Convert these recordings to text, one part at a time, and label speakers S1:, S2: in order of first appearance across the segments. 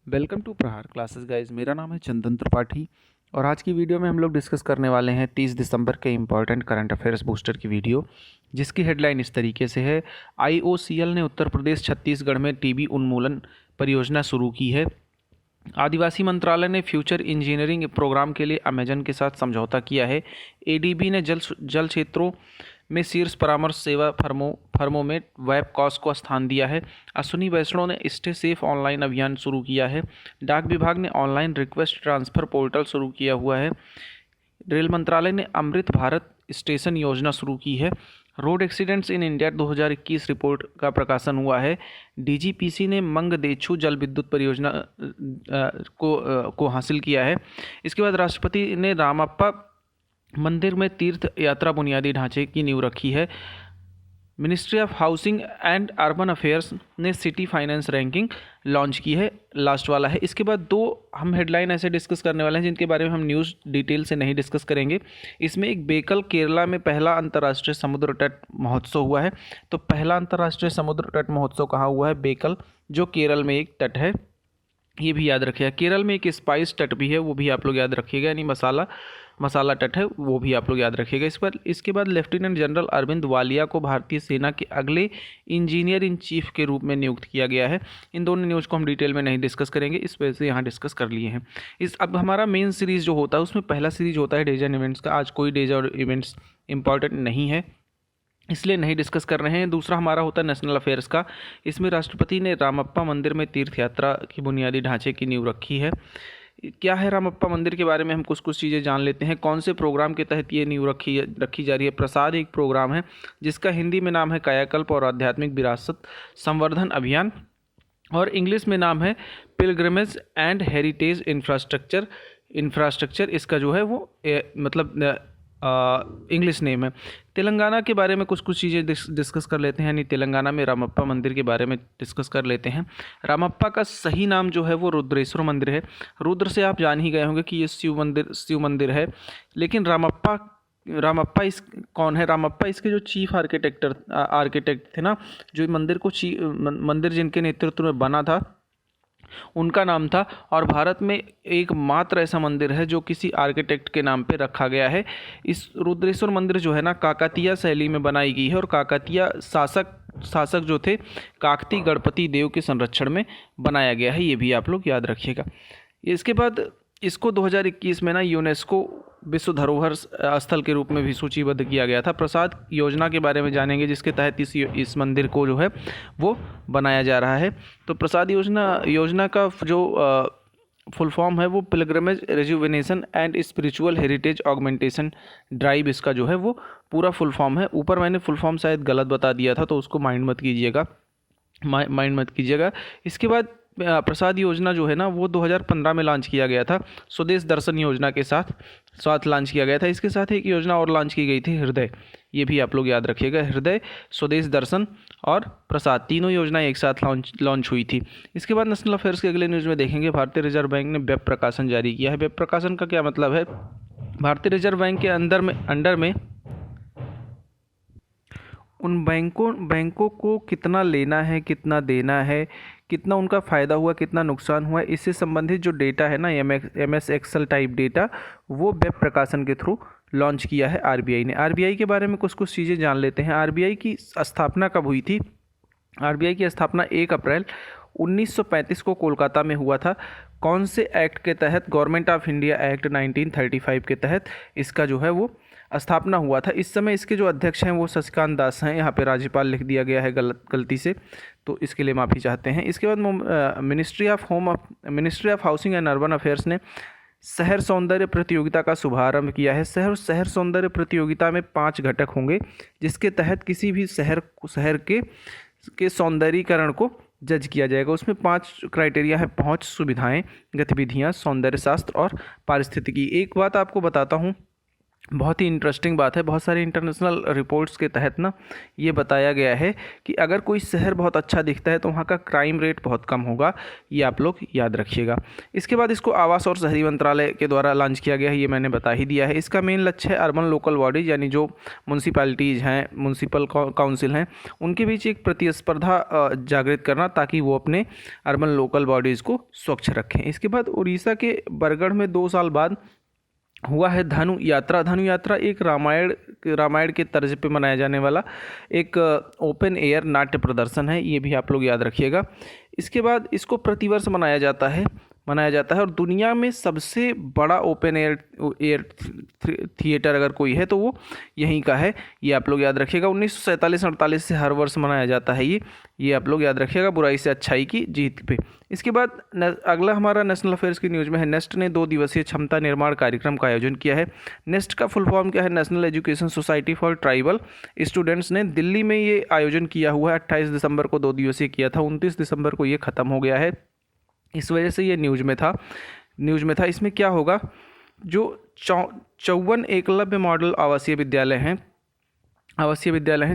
S1: Welcome to प्रहार classes guys. मेरा नाम है चंदन त्रिपाठी और आज की वीडियो में हम लोग डिस्कस करने वाले हैं 30 दिसंबर के इम्पॉर्टेंट करंट अफेयर्स बूस्टर की वीडियो, जिसकी हेडलाइन इस तरीके से है। IOCL ने उत्तर प्रदेश छत्तीसगढ़ में टीबी उन्मूलन परियोजना शुरू की है। आदिवासी मंत्रालय ने फ्यूचर इंजीनियरिंग प्रोग्राम के लिए अमेजन के साथ समझौता किया है। ADB ने जल क्षेत्रों में शीर्ष परामर्श सेवा फर्मों में वेबकॉस को स्थान दिया है। अश्विनी वैष्णव ने स्टे सेफ ऑनलाइन अभियान शुरू किया है। डाक विभाग ने ऑनलाइन रिक्वेस्ट ट्रांसफ़र पोर्टल शुरू किया हुआ है। रेल मंत्रालय ने अमृत भारत स्टेशन योजना शुरू की है। Road accidents in India 2021 report का प्रकाशन हुआ है। DGPC ने मंगदेछु जल विद्युत परियोजना को हासिल किया है। इसके बाद राष्ट्रपति ने रामप्पा मंदिर में तीर्थ यात्रा बुनियादी ढांचे की नींव रखी है। Ministry of housing and urban affairs ने सिटी फाइनेंस रैंकिंग लॉन्च की है। लास्ट वाला है। इसके बाद दो हम हेडलाइन ऐसे डिस्कस करने वाले हैं जिनके बारे में हम न्यूज़ डिटेल से नहीं डिस्कस करेंगे। इसमें एक बेकल केरला में पहला अंतर्राष्ट्रीय समुद्र तट महोत्सव हुआ है। तो पहला अंतर्राष्ट्रीय समुद्र तट महोत्सव कहाँ हुआ है? बेकल, जो केरल में एक तट है, ये भी याद रखिएगा। केरल में एक स्पाइस तट भी है, वो भी आप लोग याद रखिएगा, यानी मसाला तट है, वो भी आप लोग याद रखिएगा। इसके बाद लेफ्टिनेंट जनरल अरविंद वालिया को भारतीय सेना के अगले इंजीनियर इन चीफ के रूप में नियुक्त किया गया है। इन दोनों न्यूज़ को हम डिटेल में नहीं डिस्कस करेंगे, इस वजह से यहाँ डिस्कस कर लिए हैं। अब हमारा मेन सीरीज़ जो होता है उसमें पहला सीरीज होता है डेज एंड इवेंट्स का। आज कोई डेज और इवेंट्स इंपॉर्टेंट नहीं है, इसलिए नहीं डिस्कस कर रहे हैं। दूसरा हमारा होता है नेशनल अफेयर्स का। इसमें राष्ट्रपति ने रामप्पा मंदिर में तीर्थ यात्रा की बुनियादी ढांचे की नींव रखी है। क्या है रामप्पा मंदिर के बारे में हम कुछ चीज़ें जान लेते हैं। कौन से प्रोग्राम के तहत ये नींव रखी जा रही है? प्रसाद एक प्रोग्राम है जिसका हिंदी में नाम है कायाकल्प और आध्यात्मिक विरासत संवर्धन अभियान, और इंग्लिश में नाम है पिलग्रिमेज एंड हेरिटेज इंफ्रास्ट्रक्चर। इसका जो है वो इंग्लिश नेम है। तेलंगाना के बारे में कुछ चीज़ें डिस्कस कर लेते हैं, यानी तेलंगाना में रामप्पा मंदिर के बारे में डिस्कस कर लेते हैं। रामप्पा का सही नाम जो है वो रुद्रेश्वर मंदिर है। रुद्र से आप जान ही गए होंगे कि ये शिव मंदिर है। लेकिन रामप्पा कौन है? रामप्पा इसके जो चीफ आर्किटेक्ट थे ना, जो मंदिर जिनके नेतृत्व में बना था, उनका नाम था। और भारत में एकमात्र ऐसा मंदिर है जो किसी आर्किटेक्ट के नाम पे रखा गया है। इस रुद्रेश्वर मंदिर जो है ना, काकतीय शैली में बनाई गई है और काकतीय शासक जो थे काकती गणपति देव के संरक्षण में बनाया गया है। ये भी आप लोग याद रखिएगा। इसके बाद इसको 2021 में ना यूनेस्को विश्व धरोहर स्थल के रूप में भी सूचीबद्ध किया गया था। प्रसाद योजना के बारे में जानेंगे, जिसके तहत इस मंदिर को जो है वो बनाया जा रहा है। तो प्रसाद योजना का जो फुल फॉर्म है वो pilgrimage rejuvenation and spiritual heritage augmentation drive, इसका जो है वो पूरा फुल फॉर्म है। ऊपर मैंने फुल फॉर्म शायद गलत बता दिया था, तो उसको माइंड मत कीजिएगा। इसके बाद प्रसाद योजना जो है ना वो 2015 में लॉन्च किया गया था। स्वदेश दर्शन योजना के साथ लॉन्च किया गया था। इसके साथ एक योजना और लॉन्च की गई थी, हृदय। ये भी आप लोग याद रखिएगा। हृदय, स्वदेश दर्शन और प्रसाद, तीनों योजनाएं एक साथ लॉन्च हुई थी। इसके बाद नेशनल अफेयर्स के अगले न्यूज़ में देखेंगे, भारतीय रिजर्व बैंक ने वेब प्रकाशन जारी किया है। वेब प्रकाशन का क्या मतलब है? भारतीय रिजर्व बैंक के अंडर में उन बैंकों को कितना लेना है, कितना देना है, कितना उनका फ़ायदा हुआ, कितना नुकसान हुआ, इससे संबंधित जो डेटा है ना, MS एक्सेल टाइप डेटा, वो वेब प्रकाशन के थ्रू लॉन्च किया है RBI ने। RBI के बारे में कुछ चीज़ें जान लेते हैं। RBI की स्थापना कब हुई थी? RBI की स्थापना 1 अप्रैल 1935 को कोलकाता में हुआ था। कौन से एक्ट के तहत? गवर्नमेंट ऑफ इंडिया एक्ट 1935 के तहत इसका जो है वो स्थापना हुआ था। इस समय इसके जो अध्यक्ष हैं वो शशिकांत दास हैं। यहाँ पे राज्यपाल लिख दिया गया है गलती से, तो इसके लिए माफ़ी चाहते हैं। इसके बाद ministry of housing and urban affairs ने शहर सौंदर्य प्रतियोगिता का शुभारंभ किया है। शहर सौंदर्य प्रतियोगिता में 5 घटक होंगे, जिसके तहत किसी भी शहर के सौंदर्यीकरण को जज किया जाएगा। उसमें 5 क्राइटेरिया है: पहुँच, सुविधाएँ, गतिविधियाँ, सौंदर्य शास्त्र और पारिस्थितिकी। एक बात आपको बताता हूँ, बहुत ही इंटरेस्टिंग बात है। बहुत सारे इंटरनेशनल रिपोर्ट्स के तहत ना ये बताया गया है कि अगर कोई शहर बहुत अच्छा दिखता है तो वहाँ का क्राइम रेट बहुत कम होगा। ये आप लोग याद रखिएगा। इसके बाद इसको आवास और शहरी मंत्रालय के द्वारा लॉन्च किया गया है, ये मैंने बता ही दिया है। इसका मेन लक्ष्य है अर्बन लोकल बॉडीज़ यानी जो म्यूनसिपैलिटीज़ हैं, म्यूनसिपल काउंसिल हैं, उनके बीच एक प्रतिस्पर्धा जागृत करना ताकि वो अपने अर्बन लोकल बॉडीज़ को स्वच्छ रखें। इसके बाद उड़ीसा के बरगढ़ में 2 साल बाद हुआ है धनु यात्रा। धनु यात्रा एक रामायण के तर्ज पे मनाया जाने वाला एक ओपन एयर नाट्य प्रदर्शन है, ये भी आप लोग याद रखिएगा। इसके बाद इसको प्रतिवर्ष मनाया जाता है और दुनिया में सबसे बड़ा ओपन एयर थिएटर अगर कोई है तो वो यहीं का है, ये आप लोग याद रखिएगा। 1947-48 से हर वर्ष मनाया जाता है ये आप लोग याद रखिएगा, बुराई से अच्छाई की जीत पे। इसके बाद अगला हमारा नेशनल अफेयर्स की न्यूज़ में है, नेस्ट ने 2 दिवसीय क्षमता निर्माण कार्यक्रम का आयोजन किया है। नेस्ट का फुल फॉर्म क्या है? National education society for tribal students ने दिल्ली में ये आयोजन किया हुआ है। 28 दिसंबर को 2 दिवसीय किया था, 29 दिसंबर को ये ख़त्म हो गया है। इस वजह से ये न्यूज़ में था। इसमें क्या होगा, जो 54 एकलव्य मॉडल आवासीय विद्यालय हैं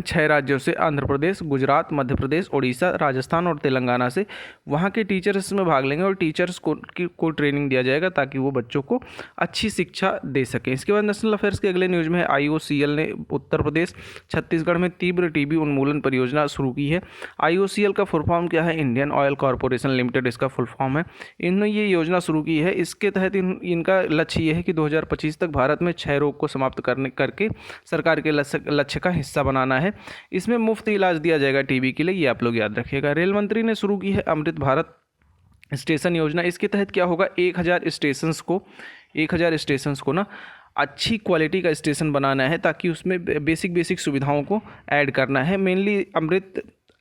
S1: 6 राज्यों से, आंध्र प्रदेश, गुजरात, मध्य प्रदेश, उड़ीसा, राजस्थान और तेलंगाना से, वहाँ के टीचर्स इसमें भाग लेंगे और टीचर्स को ट्रेनिंग दिया जाएगा ताकि वो बच्चों को अच्छी शिक्षा दे सकें। इसके बाद नेशनल अफेयर्स के अगले न्यूज़ में है, IOCL ने उत्तर प्रदेश छत्तीसगढ़ में तीव्र टीबी उन्मूलन परियोजना शुरू की है। IOCL का फुल फॉर्म क्या है? इंडियन ऑयल कॉरपोरेशन लिमिटेड इसका फुल फॉर्म है। इन्होंने ये योजना शुरू की है। इसके तहत इनका लक्ष्य ये है कि 2025 तक भारत में क्षय रोग को समाप्त करके सरकार के लक्ष्य हिस्सा बनाना है। इसमें मुफ्त इलाज दिया जाएगा टीबी के लिए, ये आप लोग याद रखिएगा। रेल मंत्री ने शुरू की है अमृत भारत स्टेशन योजना। इसके तहत क्या होगा, 1000 स्टेशंस को ना अच्छी क्वालिटी का स्टेशन बनाना है ताकि उसमें बेसिक सुविधाओं को ऐड करना है। मेनली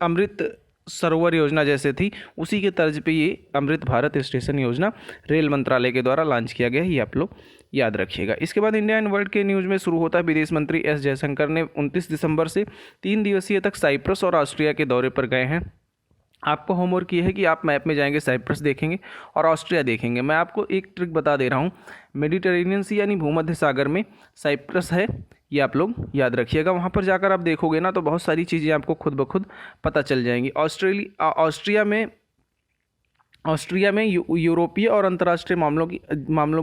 S1: अमृत सरोवर योजना जैसे थी उसी के तर्ज पे ये अमृत भारत स्टेशन योजना रेल मंत्रालय के द्वारा लॉन्च किया गया है, ये आप लोग याद रखिएगा। इसके बाद इंडिया एंड वर्ल्ड के न्यूज़ में शुरू होता है। विदेश मंत्री एस जयशंकर ने 29 दिसंबर से 3 दिवसीय तक साइप्रस और ऑस्ट्रिया के दौरे पर गए हैं। आपको होमवर्क ये है कि आप मैप में जाएंगे, साइप्रस देखेंगे और ऑस्ट्रिया देखेंगे। मैं आपको एक ट्रिक बता दे रहा हूँ, मेडिटेरेनियन सी यानी भूमध्य सागर में साइप्रस है, ये आप लोग याद रखिएगा। वहाँ पर जाकर आप देखोगे ना तो बहुत सारी चीज़ें आपको खुद ब खुद पता चल जाएंगी। ऑस्ट्रिया में यूरोपीय और अंतर्राष्ट्रीय मामलों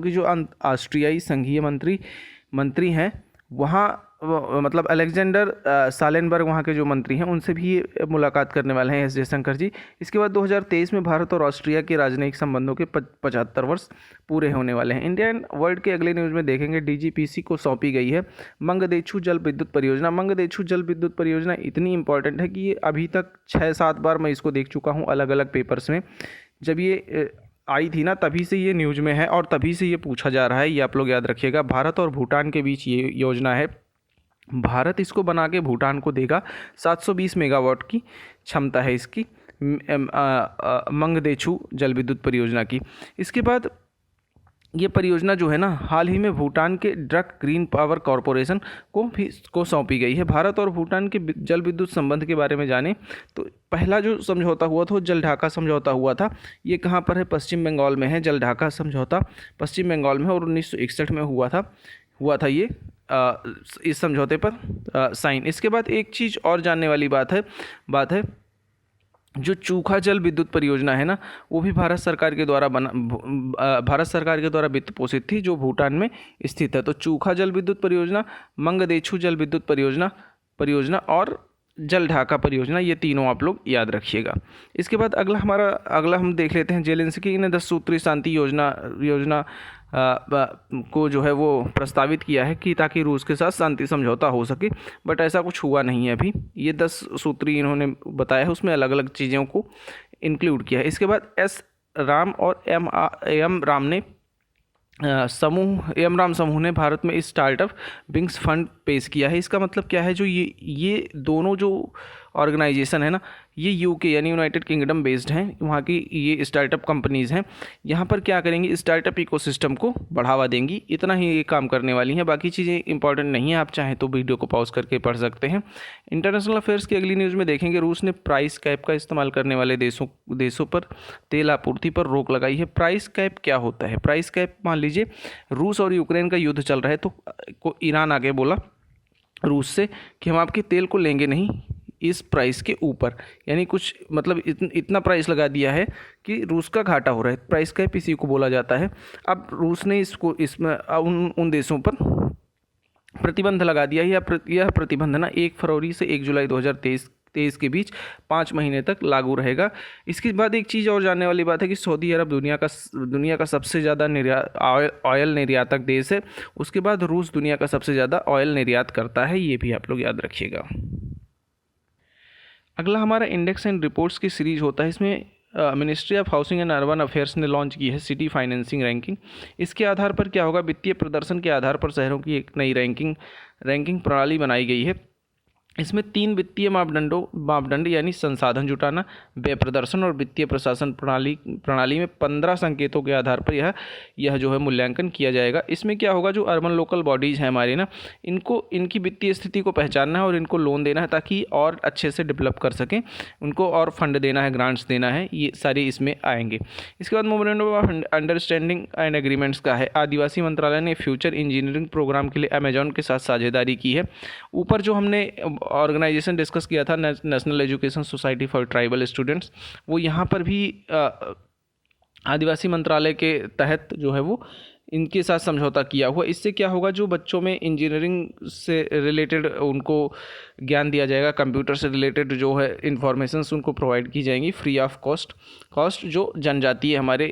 S1: की जो ऑस्ट्रियाई संघीय मंत्री हैं वहाँ मतलब अलेक्जेंडर सालेनबर्ग वहाँ के जो मंत्री हैं उनसे भी ये मुलाकात करने वाले हैं एस जयशंकर जी। इसके बाद 2023 में भारत और ऑस्ट्रिया के राजनयिक संबंधों के 75 वर्ष पूरे होने वाले हैं। इंडिया एंड वर्ल्ड के अगले न्यूज़ में देखेंगे, DGPC को सौंपी गई है मंगदेछू जल विद्युत परियोजना। मंगदेछू जल विद्युत परियोजना इतनी इंपॉर्टेंट है कि ये अभी तक 6-7 बार मैं इसको देख चुका हूँ अलग अलग पेपर्स में। जब ये आई थी ना तभी से ये न्यूज़ में है और तभी से ये पूछा जा रहा है, ये आप लोग याद रखिएगा। भारत और भूटान के बीच ये योजना है। भारत इसको बना के भूटान को देगा। 720 मेगावाट की क्षमता है इसकी मंगदेछू जल विद्युत परियोजना की। इसके बाद ये परियोजना जो है ना हाल ही में भूटान के ड्रक ग्रीन पावर कॉरपोरेशन को सौंपी गई है। भारत और भूटान के जल विद्युत संबंध के बारे में जाने तो पहला जो समझौता हुआ था वो जल ढाका समझौता हुआ था। ये कहाँ पर है? पश्चिम बंगाल में है। जल ढाका समझौता पश्चिम बंगाल में और 1961 में हुआ था ये इस समझौते पर साइन। इसके बाद एक चीज़ और जानने वाली बात है जो चूखा जल विद्युत परियोजना है ना वो भी भारत सरकार के द्वारा वित्त पोषित थी, जो भूटान में स्थित है। तो चूखा जल विद्युत परियोजना, मंगदेछू जल विद्युत परियोजना और जल ढाका परियोजना, ये तीनों आप लोग याद रखिएगा। इसके बाद अगला हम देख लेते हैं जेलेंस्की ने 10 सूत्री शांति योजना को जो है वो प्रस्तावित किया है कि ताकि रूस के साथ शांति समझौता हो सके, बट ऐसा कुछ हुआ नहीं है अभी। ये 10 सूत्री इन्होंने बताया है, उसमें अलग अलग चीज़ों को इंक्लूड किया है। इसके बाद एस राम और एम राम समूह ने भारत में इस स्टार्टअप विंग्स फंड पेश किया है। इसका मतलब क्या है, जो ये दोनों जो ऑर्गेनाइजेशन है ना ये यूके यानी यूनाइटेड किंगडम बेस्ड हैं, वहाँ की ये स्टार्टअप कंपनीज़ हैं। यहाँ पर क्या करेंगी, स्टार्टअप इकोसिस्टम को बढ़ावा देंगी, इतना ही ये काम करने वाली हैं। बाकी चीज़ें इंपॉर्टेंट नहीं है, आप चाहें तो वीडियो को पॉज करके पढ़ सकते हैं। इंटरनेशनल अफेयर्स की अगली न्यूज़ में देखेंगे, रूस ने प्राइस कैप का इस्तेमाल करने वाले देशों पर तेल आपूर्ति पर रोक लगाई है। प्राइस कैप क्या होता है? प्राइस कैप, मान लीजिए रूस और यूक्रेन का युद्ध चल रहा है, तो ईरान आगे बोला रूस से कि हम आपके तेल को लेंगे नहीं इस प्राइस के ऊपर, यानी कुछ मतलब इतना प्राइस लगा दिया है कि रूस का घाटा हो रहा है। प्राइस कैप इसी को बोला जाता है। अब रूस ने इसमें उन देशों पर प्रतिबंध लगा दिया। यह प्रतिबंध ना 1 फरवरी से 1 जुलाई 2023 के बीच 5 महीने तक लागू रहेगा। इसके बाद एक चीज़ और जानने वाली बात है कि सऊदी अरब दुनिया का सबसे ज़्यादा ऑयल निर्यातक देश है। उसके बाद रूस दुनिया का सबसे ज़्यादा ऑयल निर्यात करता है, ये भी आप लोग याद रखिएगा। अगला हमारा इंडेक्स एंड रिपोर्ट्स की सीरीज होता है। इसमें ministry of housing and urban affairs ने लॉन्च की है सिटी फाइनेंसिंग रैंकिंग। इसके आधार पर क्या होगा, वित्तीय प्रदर्शन के आधार पर शहरों की एक नई रैंकिंग प्रणाली बनाई गई है। इसमें 3 वित्तीय मापदंड यानी संसाधन जुटाना, व्यय प्रदर्शन और वित्तीय प्रशासन प्रणाली में 15 संकेतों के आधार पर यह जो है मूल्यांकन किया जाएगा। इसमें क्या होगा, जो अर्बन लोकल बॉडीज़ हैं हमारे ना, इनकी वित्तीय स्थिति को पहचानना है और इनको लोन देना है ताकि और अच्छे से डेवलप कर सकें, उनको और फंड देना है, ग्रांट्स देना है, ये सारे इसमें आएंगे। इसके बाद memorandum of understanding and agreements का है। आदिवासी मंत्रालय ने फ्यूचर इंजीनियरिंग प्रोग्राम के लिए अमेजॉन के साथ साझेदारी की है। ऊपर जो हमने ऑर्गेनाइजेशन डिस्कस किया था, national education society for tribal students, वो यहाँ पर भी आदिवासी मंत्रालय के तहत जो है वो इनके साथ समझौता किया हुआ। इससे क्या होगा, जो बच्चों में इंजीनियरिंग से रिलेटेड उनको ज्ञान दिया जाएगा, कंप्यूटर से रिलेटेड जो है इन्फॉर्मेशंस उनको प्रोवाइड की जाएंगी फ्री ऑफ कॉस्ट जो जनजातीय हमारे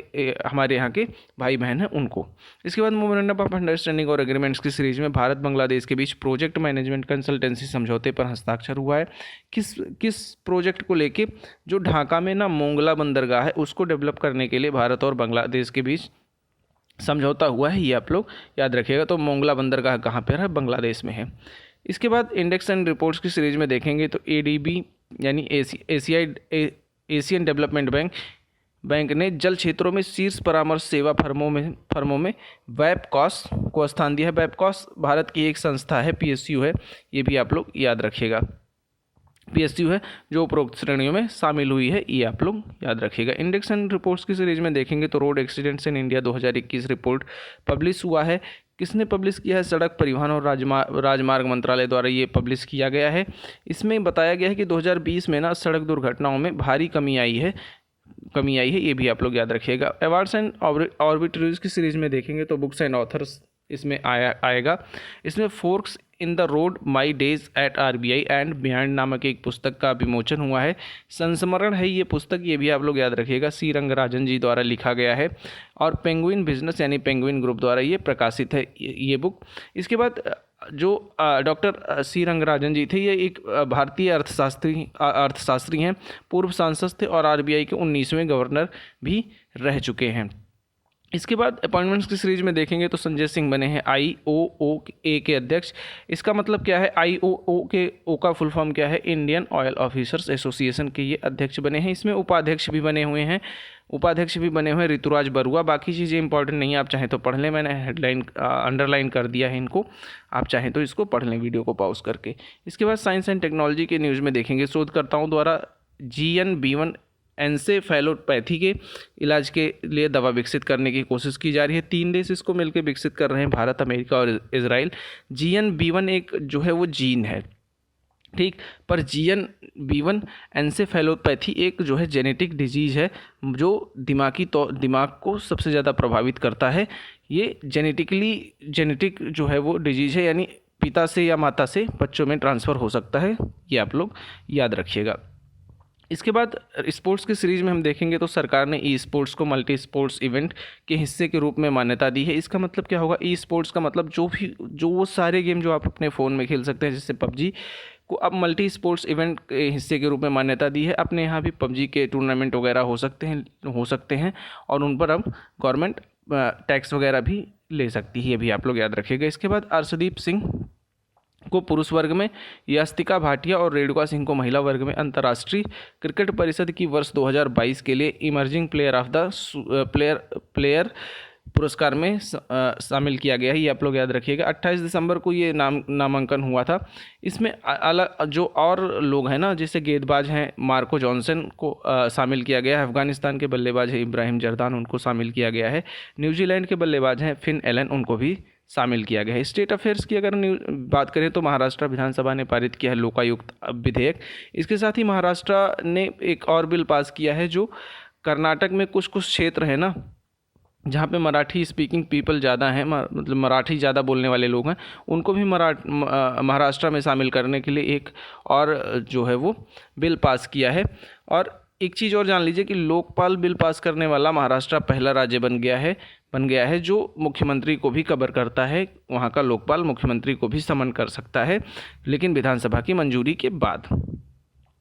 S1: यहाँ के भाई बहन हैं उनको। इसके बाद मेमोरेंडम ऑफ अंडरस्टैंडिंग और एग्रीमेंट्स की सीरीज में भारत बांग्लादेश के बीच प्रोजेक्ट मैनेजमेंट कंसल्टेंसी समझौते पर हस्ताक्षर हुआ है। किस प्रोजेक्ट को लेके, जो ढाका में ना मोंगला बंदरगाह है उसको डेवलप करने के लिए भारत और बांग्लादेश के बीच समझौता हुआ है, ये आप लोग याद रखिएगा। तो मोंगला बंदरगाह कहाँ पर है, बांग्लादेश में है। इसके बाद इंडेक्स एंड रिपोर्ट्स की सीरीज में देखेंगे तो ADB यानी एशियन डेवलपमेंट बैंक ने जल क्षेत्रों में शीर्ष परामर्श सेवा फर्मों में वेबकॉस को स्थान दिया है। वेबकॉस भारत की एक संस्था है, PSU है, ये भी आप लोग याद रखिएगा। PSU है जो उपरोक्त श्रेणियों में शामिल हुई है, ये आप लोग याद रखिएगा। इंडेक्स एंड रिपोर्ट्स की सीरीज में देखेंगे तो road accidents in India 2021 report publish हुआ है। किसने पब्लिश किया है, सड़क परिवहन और राजमार्ग मंत्रालय द्वारा ये पब्लिश किया गया है। इसमें बताया गया है कि 2020 में ना सड़क दुर्घटनाओं में भारी कमी आई है, ये भी आप लोग याद रखिएगा। अवार्ड्स एंड ऑर्बिटरीज की सीरीज में देखेंगे तो बुक्स एंड ऑथर्स इसमें आएगा। इसमें forks in the road my days at RBI and behind नामक एक पुस्तक का विमोचन हुआ है। संस्मरण है ये पुस्तक, ये भी आप लोग याद रखिएगा, C रंगराजन जी द्वारा लिखा गया है और पेंगुइन बिजनेस यानी पेंगुइन ग्रुप द्वारा ये प्रकाशित है ये बुक। इसके बाद जो डॉक्टर C रंगराजन जी थे, ये एक भारतीय अर्थशास्त्री हैं, पूर्व सांसद थे और RBI के 19वें गवर्नर भी रह चुके हैं। इसके बाद अपॉइंटमेंट्स की सीरीज में देखेंगे तो संजय सिंह बने हैं IOOA के अध्यक्ष। इसका मतलब क्या है, IOOA का फुल फॉर्म क्या है, इंडियन ऑयल ऑफिसर्स एसोसिएशन के ये अध्यक्ष बने हैं। इसमें उपाध्यक्ष भी बने हुए हैं ऋतुराज बरुआ। बाकी चीज़ें इंपॉर्टेंट नहीं है, आप चाहें तो पढ़ लें, मैंने हेडलाइन अंडरलाइन कर दिया है इनको, आप चाहें तो इसको पढ़ लें वीडियो को पॉज करके। इसके बाद साइंस एंड टेक्नोलॉजी के न्यूज़ में देखेंगे, शोधकर्ताओं द्वारा GNB1 एन्सेफेलोपैथी के इलाज के लिए दवा विकसित करने की कोशिश की जा रही है। 3 देश इसको मिलकर विकसित कर रहे हैं, भारत, अमेरिका और इजराइल। GNB1 एक जो है वो जीन है, ठीक, पर GNB1 एन्सेफेलोपैथी एक जो है जेनेटिक डिजीज़ है जो दिमाग को सबसे ज़्यादा प्रभावित करता है। ये जेनेटिक जो है वो डिजीज़ है, यानी पिता से या माता से बच्चों में ट्रांसफ़र हो सकता है, ये आप लोग याद रखिएगा। इसके बाद स्पोर्ट्स की सीरीज में हम देखेंगे तो सरकार ने E-स्पोर्ट्स को मल्टी स्पोर्ट्स इवेंट के हिस्से के रूप में मान्यता दी है। इसका मतलब क्या होगा, E-स्पोर्ट्स का मतलब जो वो सारे गेम जो आप अपने फ़ोन में खेल सकते हैं, जैसे PUBG को अब मल्टी स्पोर्ट्स इवेंट के हिस्से के रूप में मान्यता दी है। अपने यहाँ भी PUBG के टूर्नामेंट वगैरह हो सकते हैं और उन पर अब गवर्नमेंट टैक्स वगैरह भी ले सकती है, ये भी आप लोग याद रखिएगा। इसके बाद अर्शदीप सिंह को पुरुष वर्ग में, यास्तिका भाटिया और रेणुका सिंह को महिला वर्ग में अंतर्राष्ट्रीय क्रिकेट परिषद की वर्ष 2022 के लिए emerging player of the player पुरस्कार में शामिल किया गया है। ये आप लोग याद रखिएगा। 28 दिसंबर को ये नामांकन हुआ था। इसमें अलग जो और लोग हैं ना, जैसे गेंदबाज हैं मार्को जॉनसन को शामिल किया गया है, अफगानिस्तान के बल्लेबाज हैं इब्राहिम जर्दान, उनको शामिल किया गया है, न्यूजीलैंड के बल्लेबाज हैं फिन एलन, उनको भी शामिल किया गया है। स्टेट अफेयर्स की अगर बात करें तो महाराष्ट्र विधानसभा ने पारित किया है लोकायुक्त विधेयक। इसके साथ ही महाराष्ट्र ने एक और बिल पास किया है, जो कर्नाटक में कुछ क्षेत्र है ना जहाँ पे मराठी स्पीकिंग पीपल ज़्यादा हैं, मतलब मराठी ज़्यादा बोलने वाले लोग हैं, उनको भी महाराष्ट्र में शामिल करने के लिए एक और जो है वो बिल पास किया है। और एक चीज़ और जान लीजिए कि लोकपाल बिल पास करने वाला महाराष्ट्र पहला राज्य बन गया है जो मुख्यमंत्री को भी कवर करता है। वहाँ का लोकपाल मुख्यमंत्री को भी समन कर सकता है, लेकिन विधानसभा की मंजूरी के बाद।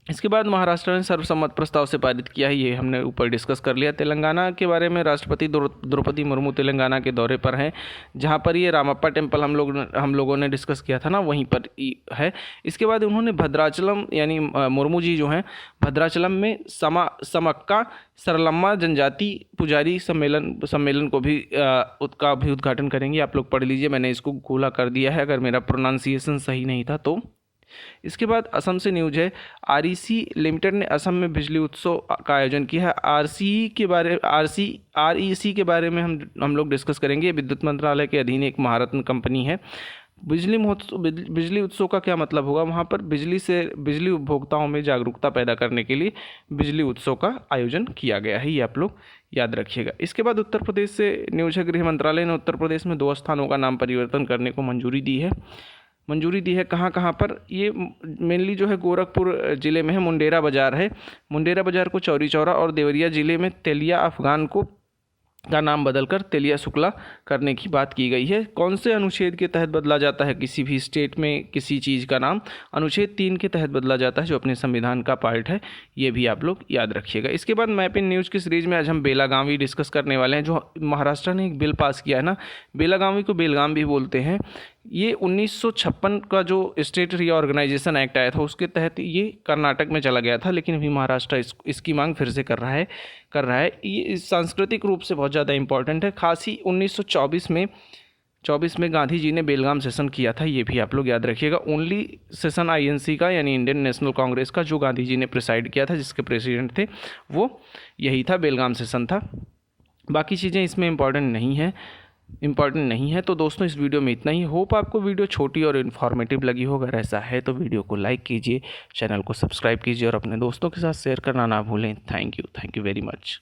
S1: इसके बाद महाराष्ट्र ने सर्वसम्मत प्रस्ताव से पारित किया है, ये हमने ऊपर डिस्कस कर लिया। तेलंगाना के बारे में राष्ट्रपति द्रौपदी मुर्मू तेलंगाना के दौरे पर हैं, जहाँ पर ये रामप्पा टेम्पल हम लोगों ने डिस्कस किया था ना, वहीं पर है। इसके बाद उन्होंने भद्राचलम यानी मुर्मू जी जो हैं भद्राचलम में समक्का सरलम्मा जनजाति पुजारी सम्मेलन को भी उसका भी उद्घाटन करेंगे। आप लोग पढ़ लीजिए, मैंने इसको गोला कर दिया है अगर मेरा प्रोनाउंसिएशन सही नहीं था तो। इसके बाद असम से न्यूज है, आरईसी लिमिटेड ने असम में बिजली उत्सव का आयोजन किया है। आरईसी के बारे में हम लोग डिस्कस करेंगे। विद्युत मंत्रालय के अधीन एक महारत्न कंपनी है। बिजली उत्सव का क्या मतलब होगा? वहाँ पर बिजली उपभोक्ताओं में जागरूकता पैदा करने के लिए बिजली उत्सव का आयोजन किया गया है, ये आप लोग याद रखिएगा। इसके बाद उत्तर प्रदेश से न्यूज है, गृह मंत्रालय ने उत्तर प्रदेश में 2 स्थानों का नाम परिवर्तन करने को मंजूरी दी है। कहाँ पर? ये मेनली जो है गोरखपुर ज़िले में है, मुंडेरा बाज़ार है। मुंडेरा बाज़ार को चौरी चौरा और देवरिया ज़िले में तेलिया अफगान का नाम बदलकर तेलिया शुक्ला करने की बात की गई है। कौन से अनुच्छेद के तहत बदला जाता है किसी भी स्टेट में किसी चीज़ का नाम? अनुच्छेद 3 के तहत बदला जाता है, जो अपने संविधान का पार्ट है। ये भी आप लोग याद रखिएगा। इसके बाद मैप इन न्यूज़ की सीरीज़ में आज हम बेलागावी डिस्कस करने वाले हैं। जो महाराष्ट्र ने एक बिल पास किया है ना, बेलागावी को बेलगाम भी बोलते हैं। ये 1956 का जो स्टेट रीऑर्गेनाइजेशन एक्ट आया था उसके तहत ये कर्नाटक में चला गया था, लेकिन अभी महाराष्ट्र इसकी मांग फिर से कर रहा है। ये सांस्कृतिक रूप से बहुत ज़्यादा इंपॉर्टेंट है। खास ही 1924 में गांधी जी ने बेलगाम सेशन किया था, ये भी आप लोग याद रखिएगा। ओनली सेशन आईएनसी का यानी इंडियन नेशनल कांग्रेस का, जो गांधी जी ने प्रिसाइड किया था, जिसके प्रेसिडेंट थे वो यही था, बेलगाम सेशन था। बाकी चीज़ें इसमें इम्पॉर्टेंट नहीं है। तो दोस्तों इस वीडियो में इतना ही। होप आपको वीडियो छोटी और इन्फॉर्मेटिव लगी हो। अगर ऐसा है तो वीडियो को लाइक कीजिए, चैनल को सब्सक्राइब कीजिए और अपने दोस्तों के साथ शेयर करना ना भूलें। Thank you very much.